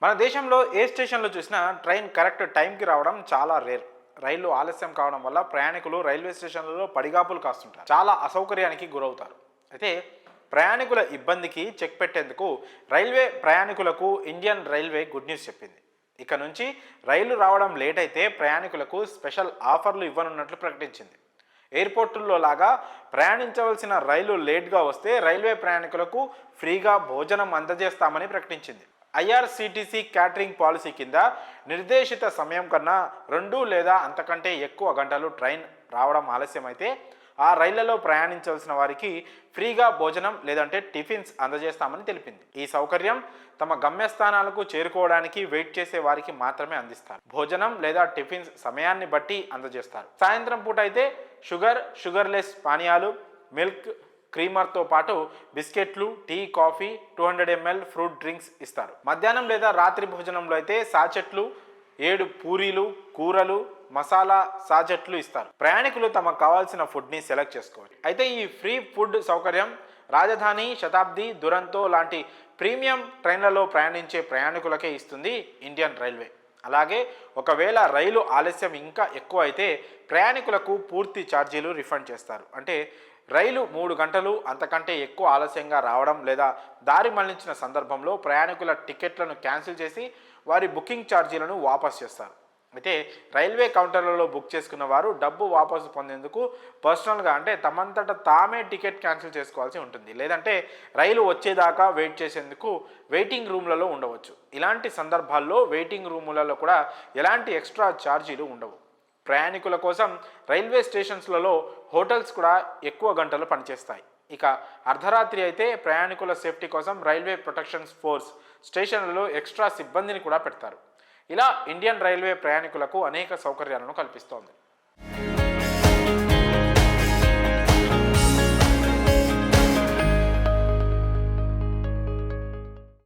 మన దేశంలో ఏ స్టేషన్లో చూసినా ట్రైన్ కరెక్ట్ టైంకి రావడం చాలా రేర్. రైళ్లు ఆలస్యం కావడం వల్ల ప్రయాణికులు రైల్వే స్టేషన్లలో పడిగాపులు కాస్తుంటారు, చాలా అసౌకర్యానికి గురవుతారు. అయితే ప్రయాణికుల ఇబ్బందికి చెక్ పెట్టేందుకు రైల్వే ప్రయాణికులకు ఇండియన్ రైల్వే గుడ్ న్యూస్ చెప్పింది. ఇక నుంచి రైలు రావడం లేట్ అయితే ప్రయాణికులకు స్పెషల్ ఆఫర్లు ఇవ్వనున్నట్లు ప్రకటించింది. ఎయిర్పోర్టుల్లో లాగా ప్రయాణించవలసిన రైలు లేట్గా వస్తే రైల్వే ప్రయాణికులకు ఫ్రీగా భోజనం అందజేస్తామని ప్రకటించింది. ఐఆర్సీటీసీ క్యాటరింగ్ పాలసీ కింద నిర్దేశిత సమయం కన్నా 2 లేదా అంతకంటే ఎక్కువ గంటలు ట్రైన్ రావడం ఆలస్యమైతే ఆ రైళ్లలో ప్రయాణించవలసిన వారికి ఫ్రీగా భోజనం లేదంటే టిఫిన్స్ అందజేస్తామని తెలిపింది. ఈ సౌకర్యం తమ గమ్యస్థానాలకు చేరుకోవడానికి వెయిట్ చేసే వారికి మాత్రమే అందిస్తారు. భోజనం లేదా టిఫిన్స్ సమయాన్ని బట్టి అందజేస్తారు. సాయంత్రం పూట అయితే షుగర్లెస్ పానీయాలు, మిల్క్, క్రీమర్తో పాటు బిస్కెట్లు, tea, coffee, 200 ml fruit drinks ఇస్తారు. మధ్యాహ్నం లేదా రాత్రి భోజనంలో అయితే సాచెట్లు, 7 పూరీలు, కూరలు, మసాలా సాచెట్లు ఇస్తారు. ప్రయాణికులు తమకు కావాల్సిన ఫుడ్ని సెలెక్ట్ చేసుకోవాలి. అయితే ఈ ఫ్రీ ఫుడ్ సౌకర్యం రాజధాని, శతాబ్ది, దురంతో లాంటి ప్రీమియం ట్రైన్లలో ప్రయాణించే ప్రయాణికులకే ఇస్తుంది ఇండియన్ రైల్వే. అలాగే ఒకవేళ రైలు ఆలస్యం ఇంకా ఎక్కువ అయితే ప్రయాణికులకు పూర్తి ఛార్జీలు రిఫండ్ చేస్తారు. అంటే రైలు 3 గంటలు అంతకంటే ఎక్కువ ఆలస్యంగా రావడం లేదా దారి మళ్లించిన సందర్భంలో ప్రయాణికుల టికెట్లను క్యాన్సిల్ చేసి వారి బుకింగ్ ఛార్జీలను వాపసు చేస్తారు. అయితే రైల్వే కౌంటర్లలో బుక్ చేసుకున్న వారు డబ్బు వాపసు పొందేందుకు పర్సనల్గా అంటే తమంతట తామే టికెట్ క్యాన్సిల్ చేసుకోవాల్సి ఉంటుంది. లేదంటే రైలు వచ్చేదాకా వెయిట్ చేసేందుకు వెయిటింగ్ రూమ్లలో ఉండవచ్చు. ఇలాంటి సందర్భాల్లో వెయిటింగ్ రూములలో కూడా ఎలాంటి ఎక్స్ట్రా ఛార్జీలు ఉండవు. ప్రయాణికుల కోసం రైల్వే స్టేషన్స్లలో హోటల్స్ కూడా ఎక్కువ గంటలు పనిచేస్తాయి. ఇక అర్ధరాత్రి అయితే ప్రయాణికుల సేఫ్టీ కోసం రైల్వే ప్రొటెక్షన్ ఫోర్స్ స్టేషన్లలో ఎక్స్ట్రా సిబ్బందిని కూడా పెడతారు. ఇలా ఇండియన్ రైల్వే ప్రయాణికులకు అనేక సౌకర్యాలను కల్పిస్తోంది.